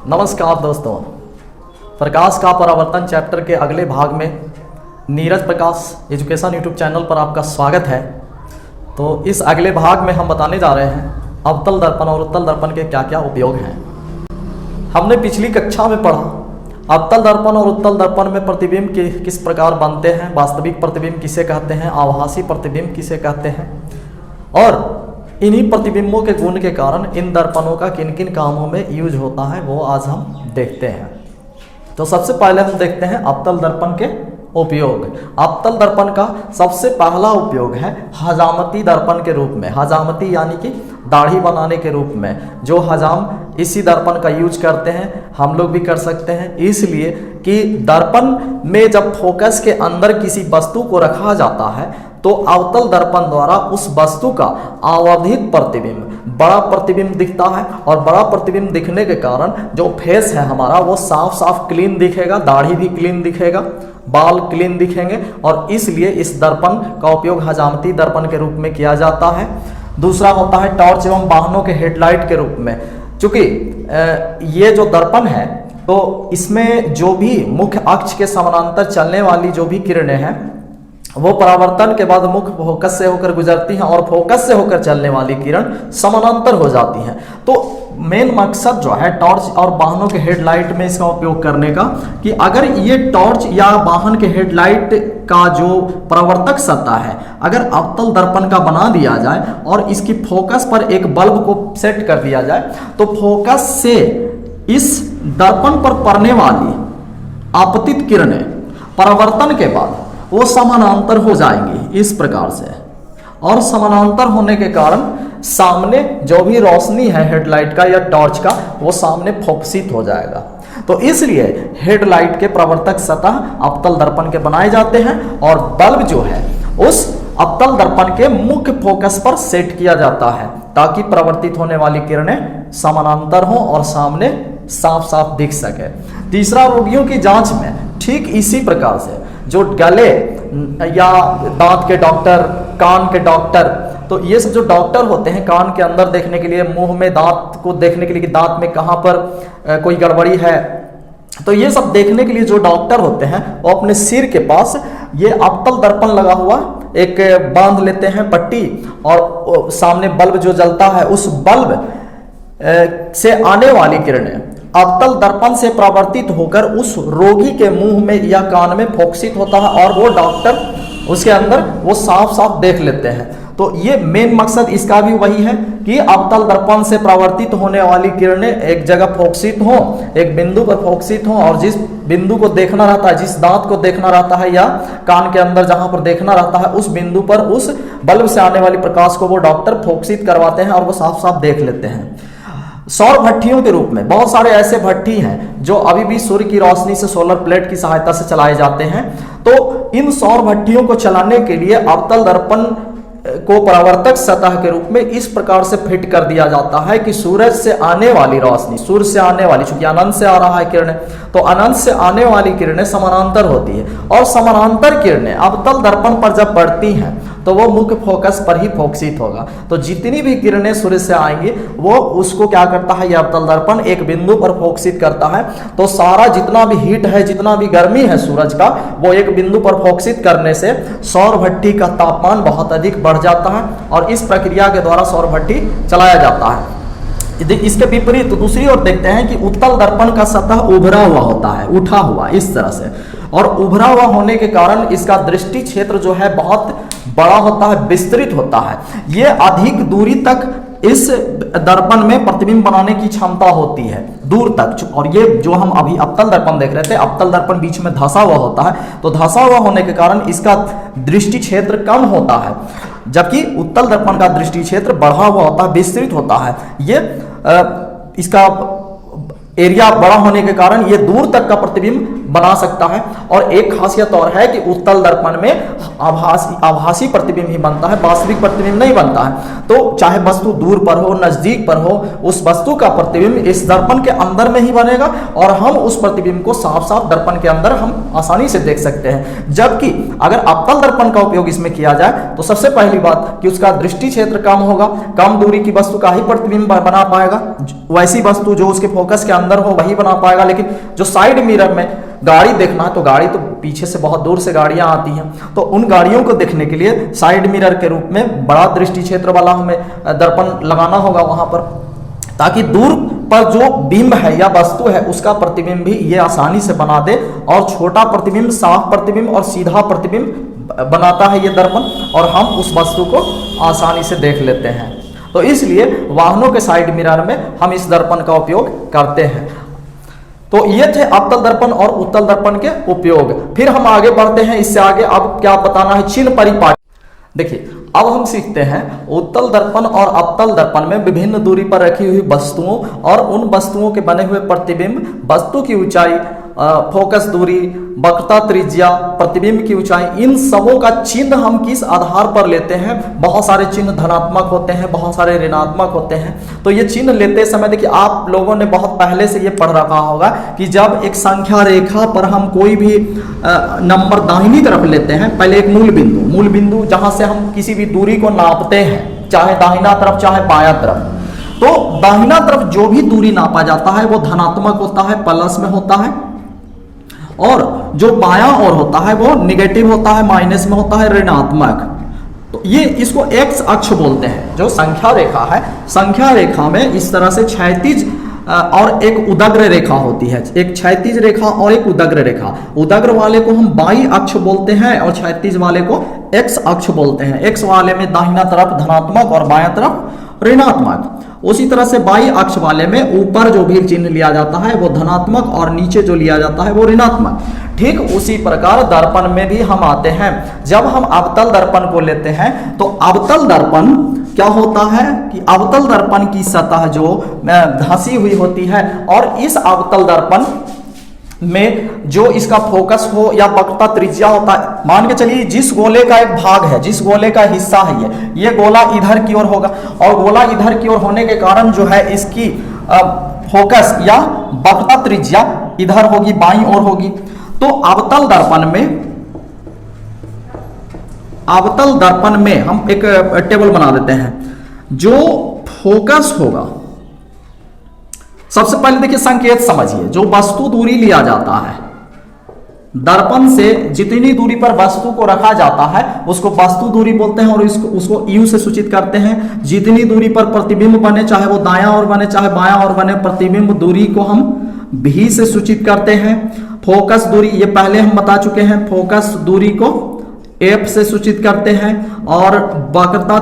नमस्कार दोस्तों, प्रकाश का परावर्तन चैप्टर के अगले भाग में नीरज प्रकाश एजुकेशन यूट्यूब चैनल पर आपका स्वागत है। तो इस अगले भाग में हम बताने जा रहे हैं अवतल दर्पण और उत्तल दर्पण के क्या क्या उपयोग हैं। हमने पिछली कक्षा में पढ़ा अवतल दर्पण और उत्तल दर्पण में प्रतिबिंब किस प्रकार बनते हैं, वास्तविक प्रतिबिंब किसे कहते हैं, आभासी प्रतिबिंब किसे कहते हैं, और इन्हीं प्रतिबिंबों के गुण के कारण इन दर्पणों का किन किन कामों में यूज होता है वो आज हम देखते हैं। तो सबसे पहले हम देखते हैं अवतल दर्पण के उपयोग। अवतल दर्पण का सबसे पहला उपयोग है हजामती दर्पण के रूप में। हजामती यानी कि दाढ़ी बनाने के रूप में, जो हजाम इसी दर्पण का यूज करते हैं, हम लोग भी कर सकते हैं। इसलिए कि दर्पण में जब फोकस के अंदर किसी वस्तु को रखा जाता है तो अवतल दर्पण द्वारा उस वस्तु का आवर्धित प्रतिबिंब, बड़ा प्रतिबिंब दिखता है, और बड़ा प्रतिबिंब दिखने के कारण जो फेस है हमारा वो साफ साफ क्लीन दिखेगा, दाढ़ी भी क्लीन दिखेगा, बाल क्लीन दिखेंगे, और इसलिए इस दर्पण का उपयोग हजामती दर्पण के रूप में किया जाता है। दूसरा होता है टॉर्च एवं वाहनों के हेडलाइट के रूप में। चूंकि ये जो दर्पण है तो इसमें जो भी मुख्य अक्ष के समानांतर चलने वाली जो भी किरणें हैं वो परावर्तन के बाद मुख्य फोकस से होकर गुजरती हैं, और फोकस से होकर चलने वाली किरण समानांतर हो जाती हैं। तो मेन मकसद जो है टॉर्च और वाहनों के हेडलाइट में इसका उपयोग करने का, कि अगर ये टॉर्च या वाहन के हेडलाइट का जो परावर्तक सतह है अगर अवतल दर्पण का बना दिया जाए और इसकी फोकस पर एक बल्ब को सेट कर दिया जाए तो फोकस से इस दर्पण पर पड़ने वाली आपतित किरणें परावर्तन के बाद वो समानांतर हो जाएंगी इस प्रकार से, और समानांतर होने के कारण सामने जो भी रोशनी है हेडलाइट का या टॉर्च का वो सामने फोकसित हो जाएगा। तो इसलिए हेडलाइट के प्रवर्तक सतह अवतल दर्पण के बनाए जाते हैं, और बल्ब जो है उस अवतल दर्पण के मुख्य फोकस पर सेट किया जाता है ताकि प्रवर्तित होने वाली किरणें समानांतर हों और सामने साफ साफ दिख सके। तीसरा, रोगियों की जांच में ठीक इसी प्रकार से जो गले या दांत के डॉक्टर, कान के डॉक्टर, तो ये सब जो डॉक्टर होते हैं कान के अंदर देखने के लिए, मुंह में दांत को देखने के लिए कि दांत में कहाँ पर कोई गड़बड़ी है, तो ये सब देखने के लिए जो डॉक्टर होते हैं वो अपने सिर के पास ये अवतल दर्पण लगा हुआ एक बांध लेते हैं पट्टी, और सामने बल्ब जो जलता है उस बल्ब से आने वाली किरणें अवतल दर्पण से परावर्तित होकर उस रोगी के मुंह में या कान में फोकसित होता है, और वो डॉक्टर उसके अंदर वो साफ साफ देख लेते हैं। तो ये मेन मकसद इसका भी वही है कि अवतल दर्पण से परावर्तित होने वाली किरणें एक जगह फोकसित हों, एक बिंदु पर फोकसित हों, और जिस बिंदु को देखना रहता है, जिस दांत को देखना रहता है या कान के अंदर जहां पर देखना रहता है उस बिंदु पर उस बल्ब से आने वाली प्रकाश को वो डॉक्टर फोकसित करवाते हैं और वो साफ साफ देख लेते हैं। सौर भट्टियों के रूप में बहुत सारे ऐसे भट्टी हैं जो अभी भी सूर्य की रोशनी से सोलर प्लेट की सहायता से चलाए जाते हैं। तो इन सौर भट्टियों को चलाने के लिए अवतल दर्पण को परावर्तक सतह के रूप में इस प्रकार से फिट कर दिया जाता है कि सूरज से आने वाली रोशनी, सूर्य से आने वाली, चूंकि अनंत से आ रहा है किरणें, तो अनंत से आने वाली किरणें समानांतर होती है, और समानांतर किरणें अवतल दर्पण पर जब पड़ती हैं तो वो मुख्य फोकस पर ही फोकसित होगा। तो जितनी भी किरणें सूर्य से आएंगी वो उसको क्या करता है, यह अवतल दर्पण एक बिंदु पर फोकसित करता है। तो सारा जितना भी हीट है, जितना भी गर्मी है सूरज का, वो एक बिंदु पर फोकसित करने से सौर भट्टी का तापमान बहुत अधिक बढ़ जाता है, और इस प्रक्रिया के द्वारा सौर भट्टी चलाया जाता है। इसके विपरीत तो दूसरी ओर देखते हैं कि उत्तल दर्पण का सतह उभरा हुआ होता है, उठा हुआ इस तरह से, और उभरा हुआ होने के कारण इसका दृष्टि क्षेत्र जो है बहुत बड़ा होता है, विस्तृत होता है। ये अधिक दूरी तक इस दर्पण में प्रतिबिंब बनाने की क्षमता होती है, दूर तक। और ये जो हम अभी अवतल दर्पण देख रहे थे, अवतल दर्पण बीच में धंसा हुआ होता है, तो धंसा हुआ होने के कारण इसका दृष्टि क्षेत्र कम होता है, जबकि उत्तल दर्पण का दृष्टि क्षेत्र बढ़ा हुआ होता है, विस्तृत होता है। ये इसका एरिया बड़ा होने के कारण ये दूर तक का प्रतिबिंब बना सकता है। और एक खासियत और है कि उत्तल दर्पण में आभासी प्रतिबिंब ही बनता है, वास्तविक प्रतिबिंब नहीं बनता है। तो चाहे वस्तु दूर पर हो, नजदीक पर हो, उस वस्तु का प्रतिबिंब इस दर्पण के अंदर में ही बनेगा और हम उस प्रतिबिंब को साफ साफ दर्पण के अंदर हम आसानी से देख सकते हैं। जबकि अगर अवतल दर्पण का उपयोग इसमें किया जाए तो सबसे पहली बात कि उसका दृष्टि क्षेत्र कम होगा, कम दूरी की वस्तु का ही प्रतिबिंब बना पाएगा, वैसी वस्तु जो उसके फोकस के अंदर हो वही बना पाएगा। लेकिन जो साइड मिरर में गाड़ी देखना है तो गाड़ी तो पीछे से बहुत दूर से गाड़ियां आती हैं, तो उन गाड़ियों को देखने के लिए साइड मिरर के रूप में बड़ा दृष्टि क्षेत्र वाला हमें दर्पण लगाना होगा वहां पर, ताकि दूर पर जो बिंब है या वस्तु है उसका प्रतिबिंब भी ये आसानी से बना दे। और छोटा प्रतिबिंब, साफ प्रतिबिंब और सीधा प्रतिबिंब बनाता है ये दर्पण, और हम उस वस्तु को आसानी से देख लेते हैं। तो इसलिए वाहनों के साइड मिरर में हम इस दर्पण का उपयोग करते हैं। तो ये थे अवतल दर्पण और उत्तल दर्पण के उपयोग। फिर हम आगे बढ़ते हैं, इससे आगे अब क्या बताना है, चिन्ह परिपाटी। देखिए अब हम सीखते हैं उत्तल दर्पण और अवतल दर्पण में विभिन्न दूरी पर रखी हुई वस्तुओं और उन वस्तुओं के बने हुए प्रतिबिंब, वस्तु की ऊंचाई, फोकस दूरी, वक्रता त्रिज्या, प्रतिबिंब की ऊंचाई, इन सबों का चिन्ह हम किस आधार पर लेते हैं। बहुत सारे चिन्ह धनात्मक होते हैं, बहुत सारे ऋणात्मक होते हैं। तो ये चिन्ह लेते समय देखिए आप लोगों ने बहुत पहले से ये पढ़ रखा होगा कि जब एक संख्या रेखा पर हम कोई भी नंबर दाहिनी तरफ लेते हैं, पहले एक मूल बिंदु जहां से हम किसी भी दूरी को नापते हैं, चाहे दाहिना तरफ चाहे बायां तरफ, तो दाहिना तरफ जो भी दूरी नापा जाता है वो धनात्मक होता है, प्लस में होता है, और जो बायां ओर होता है वो निगेटिव होता है, माइनस में होता है, ऋणात्मक। तो ये इसको एक्स अक्ष बोलते हैं। जो संख्या रेखा है, संख्या रेखा में इस तरह से क्षैतिज और एक उदग्र रेखा होती है, एक क्षैतिज रेखा और एक उदग्र रेखा। उदग्र वाले को हम बाई अक्ष बोलते हैं और क्षैतिज वाले को एक्स अक्ष बोलते हैं। एक्स वाले में दाहिना तरफ धनात्मक और बायां तरफ ऋणात्मक। उसी तरह से बाई अक्ष वाले में ऊपर जो भी चिन्ह लिया जाता है वो धनात्मक और नीचे जो लिया जाता है वो ऋणात्मक। ठीक उसी प्रकार दर्पण में भी हम आते हैं। जब हम अवतल दर्पण को लेते हैं तो अवतल दर्पण क्या होता है कि अवतल दर्पण की सतह जो धंसी हुई होती है, और इस अवतल दर्पण में जो इसका फोकस हो या वक्रता त्रिज्या होता है, मान के चलिए जिस गोले का एक भाग है, जिस गोले का हिस्सा है ये गोला इधर की ओर होगा, और गोला इधर की ओर होने के कारण जो है इसकी फोकस या वक्रता त्रिज्या इधर होगी, बाईं ओर होगी। तो अवतल दर्पण में हम एक टेबल बना देते हैं। जो फोकस होगा, सबसे पहले देखिए संकेत समझिए, जो वस्तु दूरी लिया जाता है दर्पण से, जितनी दूरी पर वस्तु को रखा जाता है उसको वस्तु दूरी बोलते हैं, और उसको यू से सूचित करते हैं। जितनी दूरी पर प्रतिबिंब बने, चाहे वो दायां ओर बने चाहे बायां ओर बने, प्रतिबिंब दूरी को हम भी से सूचित करते हैं। फोकस दूरी, ये पहले हम बता चुके हैं, फोकस दूरी को एफ से सूचित करते हैं, और वक्रता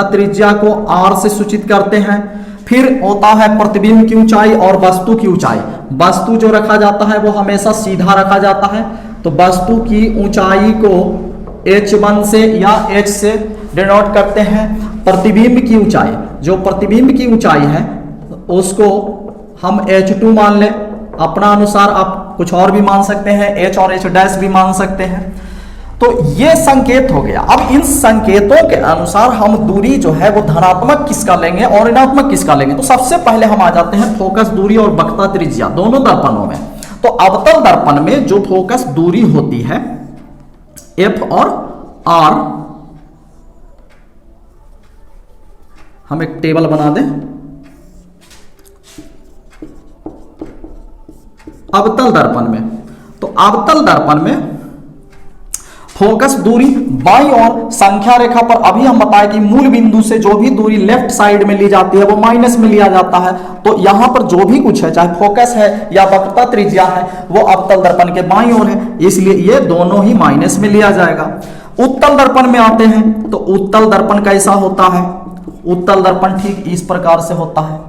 त्रिज्या को आर से सूचित करते हैं। फिर होता है प्रतिबिंब की ऊंचाई और वस्तु की ऊंचाई। वस्तु जो रखा जाता है वो हमेशा सीधा रखा जाता है, तो वस्तु की ऊंचाई को h1 से या h से डिनोट करते हैं। प्रतिबिंब की ऊंचाई, जो प्रतिबिंब की ऊंचाई है उसको हम h2 मान लें, अपना अनुसार आप कुछ और भी मान सकते हैं, h और h' भी मान सकते हैं। तो ये संकेत हो गया। अब इन संकेतों के अनुसार हम दूरी जो है वो धनात्मक किसका लेंगे और ऋणात्मक किसका लेंगे। तो सबसे पहले हम आ जाते हैं फोकस दूरी और वक्रता त्रिज्या दोनों दर्पणों में। तो अवतल दर्पण में जो फोकस दूरी होती है एफ और आर, हम एक टेबल बना दें। अवतल दर्पण में, तो अवतल दर्पण में फोकस दूरी बाईं ओर संख्या रेखा पर, अभी हम बताएं कि मूल बिंदु से जो भी दूरी लेफ्ट साइड में ली जाती है वो माइनस में लिया जाता है। तो यहां पर जो भी कुछ है, चाहे फोकस है या वक्रता त्रिज्या है, वो अवतल दर्पण के बाईं ओर है, इसलिए ये दोनों ही माइनस में लिया जाएगा। उत्तल दर्पण में आते हैं, तो उत्तल दर्पण कैसा होता है। उत्तल दर्पण ठीक इस प्रकार से होता है,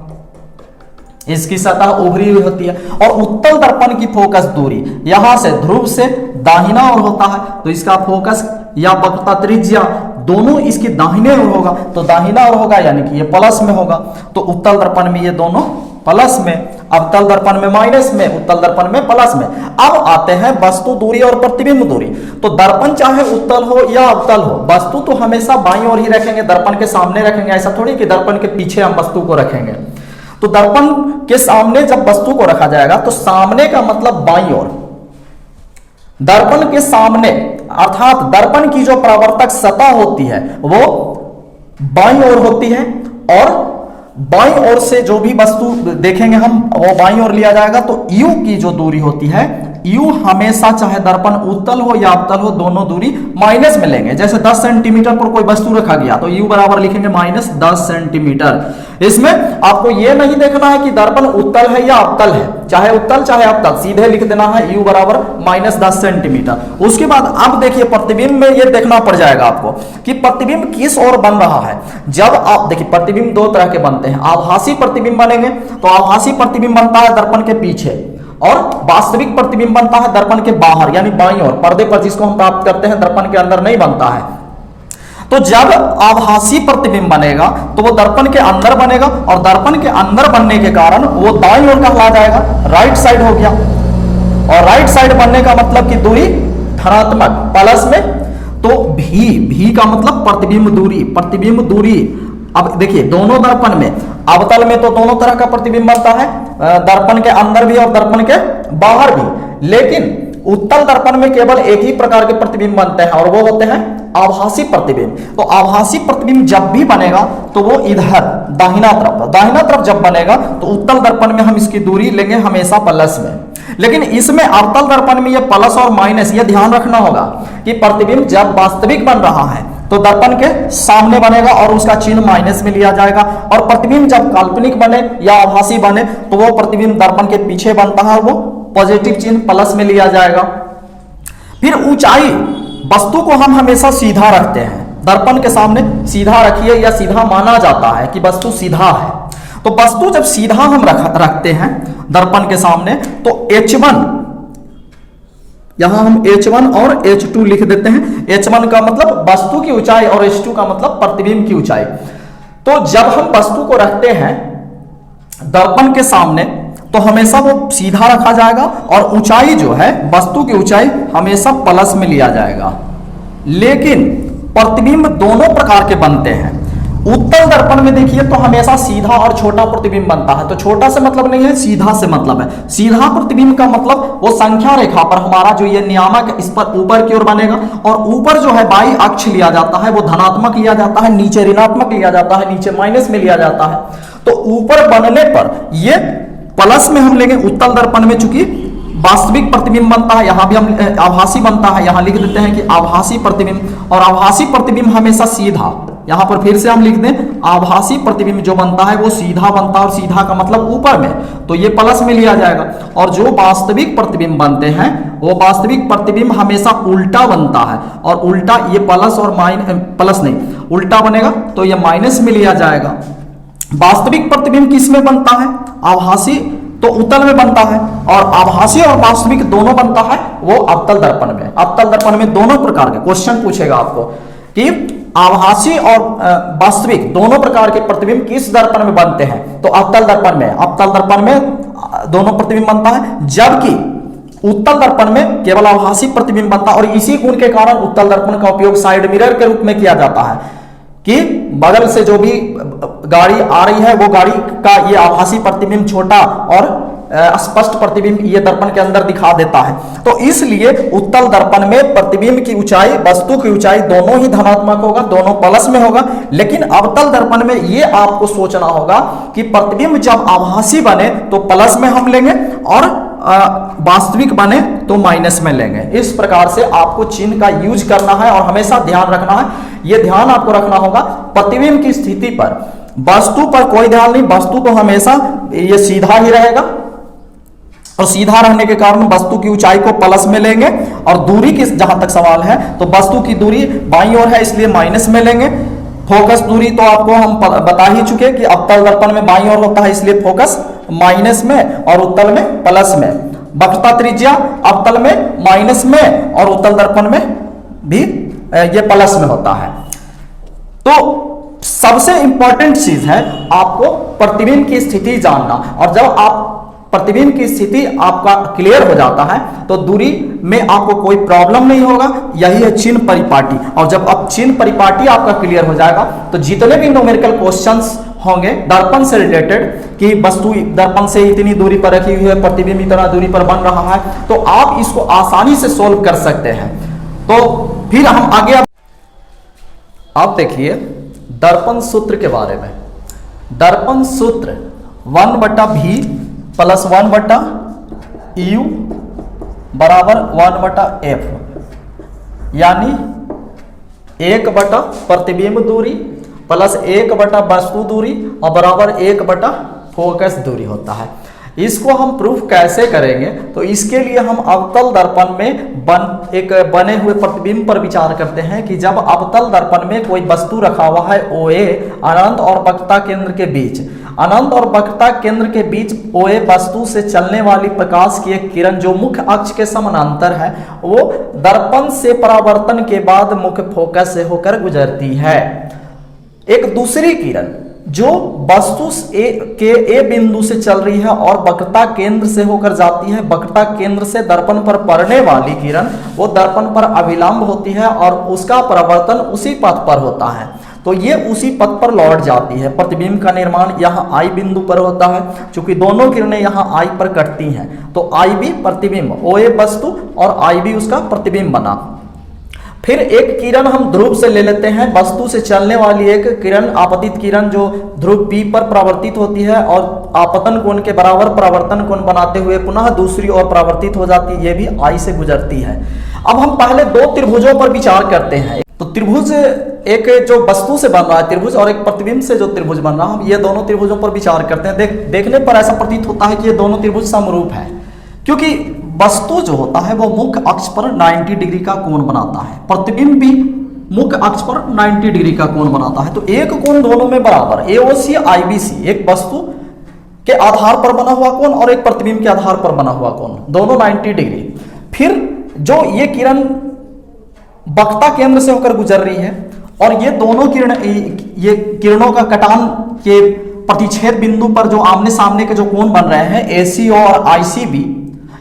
इसकी सतह उभरी हुई होती है, और उत्तल दर्पण की फोकस दूरी यहां से ध्रुव से दाहिना ओर होता है, तो इसका फोकस या वक्रता त्रिज्या दोनों इसके दाहिने ओर होगा, तो दाहिना ओर होगा यानी कि ये प्लस में होगा। तो उत्तल दर्पण में ये दोनों प्लस में, अवतल दर्पण में माइनस में, उत्तल दर्पण में प्लस में। अब आते हैं वस्तु दूरी और प्रतिबिंब दूरी। तो दर्पण चाहे उत्तल हो या अवतल हो, वस्तु तो हमेशा बाईं ओर ही रखेंगे, दर्पण के सामने रखेंगे। ऐसा थोड़ी कि दर्पण के पीछे हम वस्तु को रखेंगे। तो दर्पण के सामने जब वस्तु को रखा जाएगा तो सामने का मतलब बाईं ओर, दर्पण के सामने अर्थात दर्पण की जो परावर्तक सतह होती है वो बाईं ओर होती है, और बाईं ओर से जो भी वस्तु देखेंगे हम वो बाईं ओर लिया जाएगा। तो U की जो दूरी होती है, U हमेशा चाहे दर्पण उत्तल हो या अवतल हो, दोनों दूरी माइनस में लेंगे। जैसे 10 सेंटीमीटर पर कोई वस्तु रखा गया तो U बराबर लिखेंगे माइनस 10 सेंटीमीटर। इसमें आपको यह नहीं देखना है कि दर्पण उत्तल है या अवतल है, चाहे उत्तल चाहे अवतल, सीधे लिख देना है U बराबर माइनस 10 सेंटीमीटर। उसके बाद अब देखिए प्रतिबिंब में यह देखना पड़ जाएगा आपको कि प्रतिबिंब किस ओर बन रहा है। जब आप देखिए प्रतिबिंब दो तरह के बनते हैं, आभासी प्रतिबिंब बनेंगे तो आभासी प्रतिबिंब बनता है दर्पण के पीछे, और वास्तविक प्रतिबिंब बनता है दर्पण के बाहर यानी बाईं ओर, पर्दे पर जिसको हम प्राप्त करते हैं, दर्पण के अंदर नहीं बनता है। तो जब आभासी प्रतिबिंब बनेगा तो वो दर्पण के अंदर बनेगा, और दर्पण के अंदर बनने के कारण वो दाईं ओर कहला जाएगा, राइट साइड हो गया। और राइट साइड बनने का मतलब कि दूरी धनात्मक प्लस में, तो भी का मतलब प्रतिबिंब दूरी, प्रतिबिंब दूरी। अब देखिए दोनों दर्पण में, अवतल में तो दोनों तरह का प्रतिबिंब बनता है, दर्पण के अंदर भी और दर्पण के बाहर भी, लेकिन उत्तल दर्पण में केवल एक ही प्रकार के प्रतिबिंब बनते हैं और वो होते हैं आभासी प्रतिबिंब। तो आभासी प्रतिबिंब जब भी बनेगा तो वो इधर दाहिना तरफ जब बनेगा तो उत्तल दर्पण में हम इसकी दूरी लेंगे हमेशा प्लस में, लेकिन इसमें अवतल दर्पण में ये प्लस और माइनस ये ध्यान रखना होगा कि प्रतिबिंब जब वास्तविक बन रहा है तो दर्पण के सामने बनेगा और उसका चिन्ह माइनस में लिया जाएगा, और प्रतिबिंब जब काल्पनिक बने या आभासी बने तो वो प्रतिबिंब दर्पण के पीछे बनता है, वो पॉजिटिव चिन्ह प्लस में लिया जाएगा। फिर ऊंचाई, वस्तु को हम हमेशा सीधा रखते हैं, दर्पण के सामने सीधा रखिए या सीधा माना जाता है कि वस्तु सीधा है। तो वस्तु जब सीधा हम रखते हैं दर्पण के सामने तो H1, यहां हम H1 और H2 लिख देते हैं। H1 का मतलब वस्तु की ऊंचाई और H2 का मतलब प्रतिबिंब की ऊंचाई। तो जब हम वस्तु को रखते हैं दर्पण के सामने तो हमेशा वो सीधा रखा जाएगा, और ऊंचाई जो है वस्तु की ऊंचाई हमेशा प्लस में लिया जाएगा। लेकिन प्रतिबिंब दोनों प्रकार के बनते हैं। उत्तल दर्पण में देखिए तो हमेशा सीधा और छोटा प्रतिबिंब बनता है। तो छोटा से मतलब नहीं है, सीधा से मतलब है। सीधा प्रतिबिंब का मतलब वो संख्या रेखा पर हमारा जो ये नियामक इस पर ऊपर की ओर बनेगा, और ऊपर जो है बाई अक्ष लिया जाता है वो धनात्मक लिया जाता है, नीचे ऋणात्मक लिया जाता है, नीचे माइनस में लिया जाता है। तो ऊपर बनने पर ये प्लस में हम लेंगे। उत्तल दर्पण में चूंकि वास्तविक प्रतिबिंब बनता है, यहां भी हम आभासी बनता है, यहां लिख देते हैं कि आभासी प्रतिबिंब, और आभासी प्रतिबिंब हमेशा सीधा, यहां पर फिर से हम लिख दें आभासी प्रतिबिंब जो बनता है वो सीधा बनता है, और सीधा का मतलब ऊपर में, तो ये प्लस में लिया जाएगा। और जो वास्तविक प्रतिबिंब बनते हैं वो वास्तविक प्रतिबिंब हमेशा उल्टा बनता है, और उल्टा ये प्लस और प्लस नहीं, उल्टा बनेगा तो ये माइनस में लिया जाएगा। वास्तविक प्रतिबिंब किस में बनता है? आभासी तो उत्तल में बनता है, और आभासी और वास्तविक दोनों बनता है वो अवतल दर्पण में। अवतल दर्पण में दोनों प्रकार के क्वेश्चन पूछेगा आपको कि आभासी और वास्तविक दोनों प्रकार के प्रतिबिंब किस दर्पण में बनते हैं, तो अवतल दर्पण में। अवतल दर्पण में दोनों प्रतिबिंब बनता है, जबकि उत्तल दर्पण में केवल आभासी प्रतिबिंब बनता है। और इसी गुण के कारण उत्तल दर्पण का उपयोग साइड मिरर के रूप में किया जाता है कि बगल से जो भी गाड़ी आ रही है वो गाड़ी का ये आभासी प्रतिबिंब छोटा और स्पष्ट प्रतिबिंब ये दर्पण के अंदर दिखा देता है। तो इसलिए उत्तल दर्पण में प्रतिबिंब की ऊंचाई, वस्तु की ऊंचाई दोनों ही धनात्मक होगा, दोनों प्लस में होगा। लेकिन अवतल दर्पण में ये आपको सोचना होगा कि प्रतिबिंब जब आभासी बने तो प्लस में हम लेंगे, और वास्तविक बने तो माइनस में लेंगे। इस प्रकार से आपको चिन्ह का यूज करना है और हमेशा ध्यान रखना है। यह ध्यान आपको रखना होगा प्रतिबिंब की स्थिति पर, वस्तु पर कोई ध्यान नहीं। वस्तु तो हमेशा ये सीधा ही रहेगा, और सीधा रहने के कारण वस्तु की ऊंचाई को प्लस में लेंगे, और दूरी की जहां तक सवाल है तो वस्तु की दूरी बाईं ओर है इसलिए माइनस में लेंगे। फोकस दूरी तो आपको हम बता ही चुके कि अवतल दर्पण में बाईं ओर होता है इसलिए फोकस माइनस में और उत्तल में प्लस में। वक्रता त्रिज्या अवतल में माइनस में और उत्तल दर्पण में भी ये प्लस में होता है। तो सबसे इंपॉर्टेंट चीज है आपको प्रतिबिंब की स्थिति जानना, और जब आप प्रतिबिंब की स्थिति आपका क्लियर हो जाता है तो दूरी में आपको कोई प्रॉब्लम नहीं होगा। यही है चिन्ह परिपाटी, और जब अब चिन्ह परिपाटी आपका क्लियर हो जाएगा तो जितने भी न्यूमेरिकल क्वेश्चंस होंगे दर्पण से रिलेटेड कि वस्तु दर्पण से इतनी दूरी पर रखी हुई है, प्रतिबिंब इतना दूरी पर बन रहा है, तो आप इसको आसानी से सोल्व कर सकते हैं। तो फिर हम आगे आप देखिए दर्पण सूत्र के बारे में। दर्पण सूत्र 1/v प्लस 1/u बराबर 1/f, यानी 1 प्रतिबिंब दूरी प्लस 1 वस्तु दूरी और बराबर 1 फोकस दूरी होता है। इसको हम प्रूफ कैसे करेंगे, तो इसके लिए हम अवतल दर्पण में बने हुए प्रतिबिंब पर विचार करते हैं कि जब अवतल दर्पण में कोई वस्तु रखा हुआ है OA अनंत और वक्रता केंद्र के बीच, अनंत और वक्रता केंद्र के बीच OA वस्तु से चलने वाली प्रकाश की एक किरण जो मुख्य अक्ष के समानांतर है, वो दर्पण से परावर्तन के बाद मुख्य फोकस से होकर गुजरती है। एक दूसरी किरण जो वस्तु के ए बिंदु से चल रही है और वक्रता केंद्र से होकर जाती है, वक्रता केंद्र से दर्पण पर पड़ने वाली किरण वो दर्पण पर अभिलंब होती है और उसका परावर्तन उसी पथ पर होता है, तो ये उसी पथ पर लौट जाती है। प्रतिबिंब का निर्माण यहाँ I बिंदु पर होता है, चूंकि दोनों किरणें यहाँ I पर कटती हैं, तो IB प्रतिबिंब, OA वस्तु और IB उसका प्रतिबिंब बना। फिर एक किरण हम ध्रुव से ले लेते हैं, वस्तु से चलने वाली एक किरण, आपतित किरण जो ध्रुव P पर परावर्तित होती है और आपतन कोण के बराबर परावर्तन कोण बनाते हुए पुनः दूसरी ओर परावर्तित हो जाती है, ये भी I से गुजरती है। अब हम पहले दो त्रिभुजों पर विचार करते हैं। तो त्रिभुज एक जो वस्तु से बन रहा है त्रिभुज और एक प्रतिबिंब से जो त्रिभुज बन रहा है, हम ये दोनों त्रिभुजों पर विचार करते हैं। देखने पर ऐसा प्रतीत होता है कि ये दोनों त्रिभुज समरूप है, क्योंकि वस्तु जो होता है वो मुख्य अक्ष पर 90 डिग्री का कोण बनाता है, प्रतिबिंब भी मुख्य अक्ष पर 90 डिग्री का कोण बनाता है। तो एक कोण दोनों में बराबर AOC IBC, एक वस्तु के आधार पर बना हुआ कोण और एक प्रतिबिंब के आधार पर बना हुआ कोण, दोनों 90 डिग्री। फिर जो ये किरण वक्रता केंद्र से होकर गुजर रही है और ये दोनों किरण, ये किरणों का कटान के प्रतिच्छेद बिंदु पर जो आमने सामने के जो कोण बन रहे हैं AC और ICB,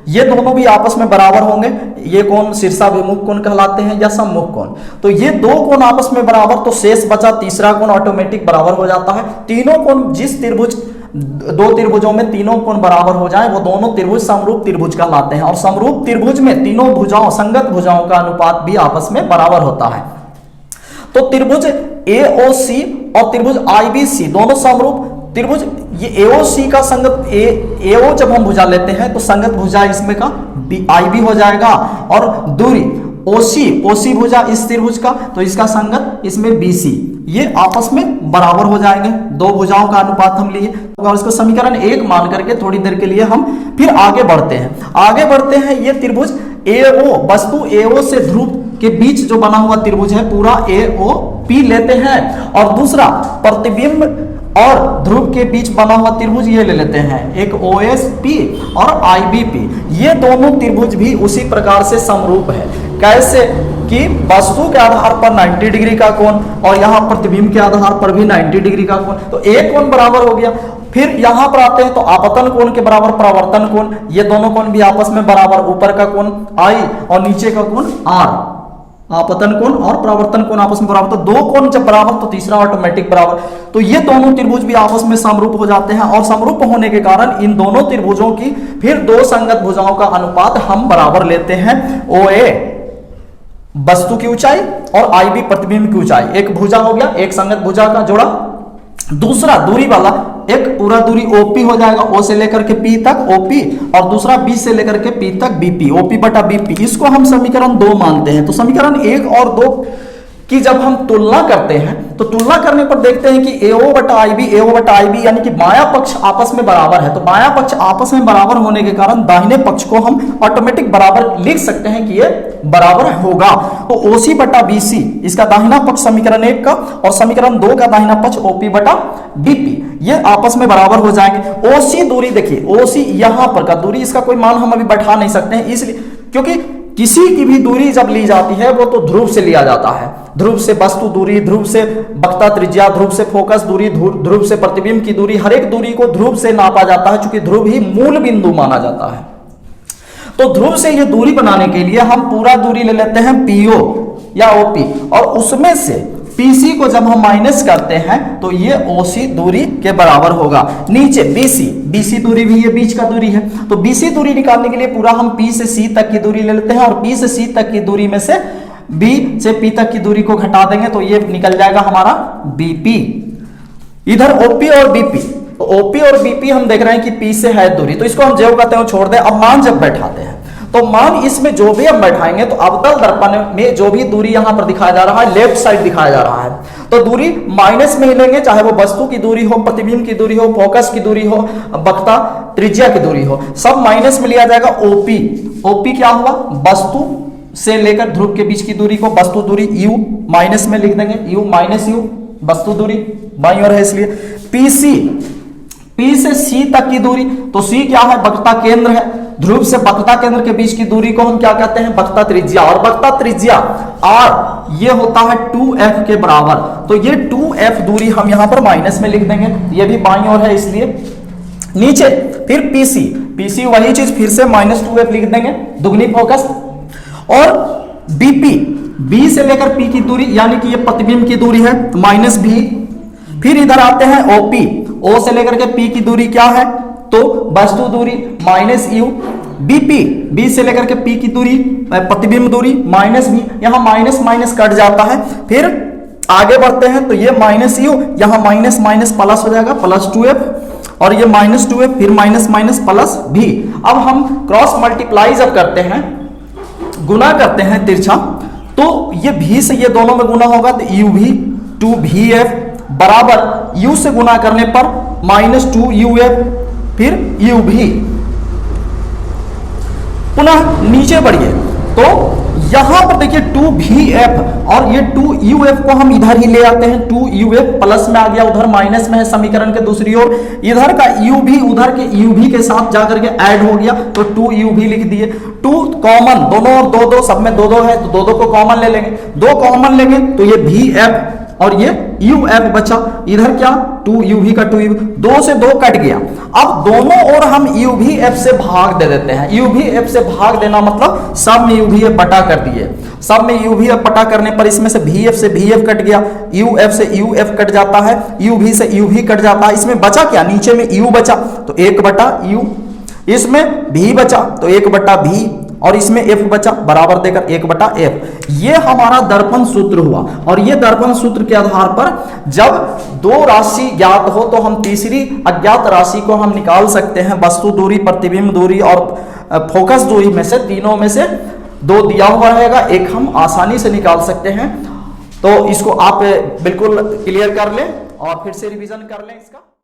ये दोनों भी आपस में बराबर होंगे। ये कोण शीर्षाभिमुख कोण कहलाते हैं या सम्मुख कोण। तो ये दो कोण आपस में बराबर, तो शेष बचा तीसरा कोण ऑटोमेटिक बराबर हो जाता है। तीनों कोण जिस त्रिभुज, दो त्रिभुजों में तीनों कोण बराबर हो जाए वो दोनों त्रिभुज समरूप त्रिभुज कहलाते हैं, और समरूप त्रिभुज में तीनों भुजाओं, संगत भुजाओं का अनुपात भी आपस में बराबर होता है। तो त्रिभुज AOC और त्रिभुज IBC दोनों समरूप त्रिभुज, ये AOC का संगत AO जब हम भुजा लेते हैं तो संगत भुजा इसमें का IB हो जाएगा, और दूरी OC भुजा इस त्रिभुज का, तो इसका संगत इसमें BC, ये आपस में बराबर हो जाएंगे। दो भुजाओं का अनुपात हम लिए और इसको समीकरण 1 मान करके थोड़ी देर के लिए हम फिर आगे बढ़ते हैं। ये त्रिभुज AO, वस्तु AO से ध्रुव के बीच जो बना हुआ त्रिभुज है पूरा AOP लेते हैं, और दूसरा प्रतिबिंब और ध्रुव के बीच बना हुआ त्रिभुज ये ले लेते हैं, एक OSP और IBP। ये दोनों त्रिभुज भी उसी प्रकार से समरूप है। कैसे कि वस्तु के आधार पर 90 डिग्री का कोण और यहाँ प्रतिबिंब के आधार पर भी 90 डिग्री का कोण, तो एक कोण बराबर हो गया। फिर यहाँ पर आते हैं तो आपतन कोण के बराबर परावर्तन कोण, ये दोनों कोण भी आपस में बराबर, ऊपर का कोण I और नीचे का कोण R, आपतन कोण और परावर्तन कोण आपस में बराबर। तो दो कोण जब बराबर तो तीसरा ऑटोमेटिक बराबर। तो ये दोनों त्रिभुज भी आपस में समरूप हो जाते हैं, और समरूप होने के कारण इन दोनों त्रिभुजों की फिर दो संगत भुजाओं का अनुपात हम बराबर लेते हैं। OA वस्तु की ऊंचाई और IB प्रतिबिंब की ऊंचाई, एक भुजा हो गया, एक संगत भुजा का जोड़ा। दूसरा दूरी वाला एक पूरा दूरी OP हो जाएगा, O से लेकर के P तक OP, और दूसरा B से लेकर के P तक BP, OP बटा BP। इसको हम समीकरण 2 मानते हैं। तो समीकरण 1 और 2 कि जब हम तुलना करते हैं तो तुलना करने पर देखते हैं कि AO बटा IB यानी कि बायां पक्ष आपस में बराबर है। तो बायां पक्ष आपस में बराबर होने के कारण दाहिने पक्ष को हम ऑटोमेटिक बराबर लिख सकते हैं कि ये बराबर होगा। तो OC बटा BC इसका दाहिना पक्ष समीकरण 1 का, और समीकरण 2 का दाहिना पक्ष OP बटा BP, ये आपस में बराबर हो जाएंगे। OC दूरी देखिए, OC यहां पर का दूरी, इसका कोई मान हम अभी बैठा नहीं सकते हैं, इसलिए क्योंकि किसी की भी दूरी जब ली जाती है वो तो ध्रुव से लिया जाता है, ध्रुव से वस्तु दूरी, ध्रुव से वक्ता त्रिज्या, ध्रुव से फोकस दूरी, ध्रुव से प्रतिबिंब की दूरी, हर एक दूरी को ध्रुव से नापा जाता है, क्योंकि ध्रुव ही मूल बिंदु माना जाता है। तो ध्रुव से ये दूरी बनाने के लिए हम पूरा दूरी ले लेते हैं पीओ या ओपी, और उसमें से पीसी को जब हम माइनस करते हैं तो ये ओसी दूरी के बराबर होगा। नीचे बीसी, बीसी दूरी भी ये बीच का दूरी है, तो बीसी दूरी निकालने के लिए पूरा हम पी से सी तक की दूरी ले लेते हैं, और पी से सी तक की दूरी में से बी से पी तक की दूरी को घटा देंगे तो ये निकल जाएगा हमारा बीपी। इधर ओपी और बीपी, तो ओपी और बीपी हम देख रहे हैं कि पी से है दूरी, तो इसको हम जो कहते हैं छोड़ दें। अब मान जब बैठाते हैं तो मान इसमें जो भी हम बैठाएंगे तो अवतल दर्पण में जो भी दूरी यहां पर दिखाया जा रहा है लेफ्ट साइड दिखाया जा रहा है, तो दूरी माइनस में ही लेंगे, चाहे वो वस्तु की दूरी हो, प्रतिबिंब की दूरी हो, फोकस की दूरी हो, वक्ता त्रिज्या की दूरी हो, सब माइनस में लिया जाएगा। ओपी, ओपी क्या हुआ, वस्तु से लेकर ध्रुव के बीच की दूरी को वस्तु दूरी यू माइनस में लिख देंगे, यू माइनस यू वस्तु दूरी बाईं ओर है इसलिए। पीसी, पी से सी तक की दूरी, तो सी क्या है, वक्ता केंद्र है, ध्रुव से वक्ता केंद्र के बीच की दूरी को हम क्या कहते हैं, वक्ता त्रिज्या, और वक्ता त्रिज्या आर ये होता है 2f के बराबर, तो ये 2f दूरी हम यहां पर माइनस में लिख देंगे, ये भी बाईं ओर है इसलिए। नीचे फिर पीसी, पीसी वही चीज फिर से -2f लिख देंगे, दुगनी फोकस। और बीपी, बी से लेकर पी की दूरी यानी कि ये प्रतिबिंब की दूरी है -b। फिर इधर आते हैं ओपी, ओ से लेकर के पी की दूरी क्या है, तो वस्तु दूरी -u। बीपी, बी से लेकर के पी की दूरी प्रतिबिंब दूरी -b, यहां माइनस माइनस कट जाता है। फिर आगे बढ़ते हैं तो ये -u, यहां माइनस माइनस प्लस हो जाएगा, +2f, और ये -2f, फिर माइनस माइनस प्लस भी। अब हम क्रॉस मल्टीप्लाई जब करते हैं, गुना करते हैं तिरछा, तो ये भी से ये दोनों में गुना होगा तो u भी 2vf बराबर u से गुना करने पर -2uf, फिर u भी। पुनः नीचे बढ़िए तो यहां पर देखिए 2vf और ये 2uf को हम इधर ही ले आते हैं, 2uf प्लस में आ गया, उधर माइनस में है समीकरण के दूसरी ओर, इधर का u भी उधर के u भी के साथ जाकर के ऐड हो गया तो 2u भी लिख दिए। 2 कॉमन, दोनों और दो दो, सब में दो दो है तो दो दो को कॉमन ले लेंगे, 2 कॉमन लेंगे तो ये vf और ये uf बचा, इधर क्या 2uv का 2u, 2 से 2 कट गया। अब दोनों ओर हम uvf से भाग दे देते हैं, uvf से भाग देना मतलब सब में uvf बटा कर दिए, सब में uvf बटा करने पर इसमें से vf से vf कट गया, uf से uf कट जाता है, uv से uv कट जाता है, इसमें बचा क्या, नीचे में u बचा तो 1/u, इसमें v बचा तो 1/v, और इसमें f बचा बराबर देकर 1/f। ये हमारा दर्पण सूत्र हुआ, और ये दर्पण सूत्र के आधार पर जब दो राशि ज्ञात हो तो हम तीसरी अज्ञात राशि को हम निकाल सकते हैं, वस्तु दूरी, प्रतिबिंब दूरी और फोकस दूरी में से तीनों में से 2 दिया हुआ रहेगा, एक हम आसानी से निकाल सकते हैं। तो इसको आप बिल्कुल क्लियर कर लें और फिर से रिवीजन कर लें इसका।